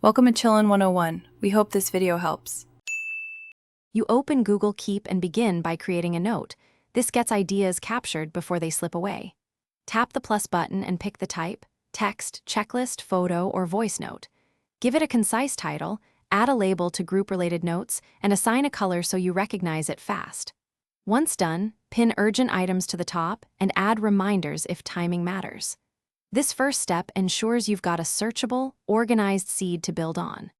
Welcome to Chillin' 101. We hope this video helps. You open Google Keep and begin by creating a note. This gets ideas captured before they slip away. Tap the plus button and pick the type: text, checklist, photo, or voice note. Give it a concise title, add a label to group-related notes, and assign a color so you recognize it fast. Once done, pin urgent items to the top and add reminders if timing matters. This first step ensures you've got a searchable, organized seed to build on.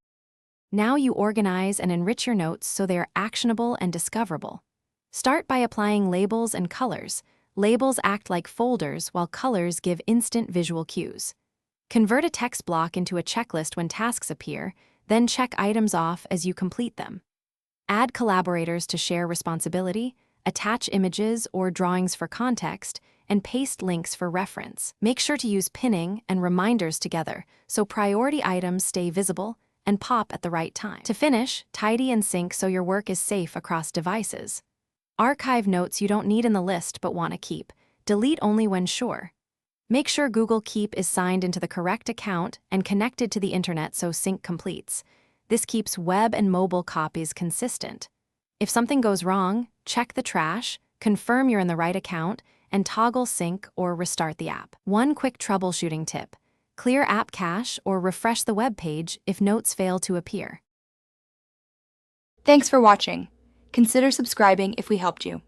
Now you organize and enrich your notes so they are actionable and discoverable. Start by applying labels and colors. Labels act like folders while colors give instant visual cues. Convert a text block into a checklist when tasks appear, then check items off as you complete them. Add collaborators to share responsibility, attach images or drawings for context, and paste links for reference. Make sure to use pinning and reminders together so priority items stay visible and pop at the right time. To finish, tidy and sync so your work is safe across devices. Archive notes you don't need in the list but want to keep. Delete only when sure. Make sure Google Keep is signed into the correct account and connected to the internet so sync completes. This keeps web and mobile copies consistent. If something goes wrong, check the trash, confirm you're in the right account, and toggle sync or restart the app. One quick troubleshooting tip: clear app cache or refresh the web page if notes fail to appear. Thanks for watching. Consider subscribing if we helped you.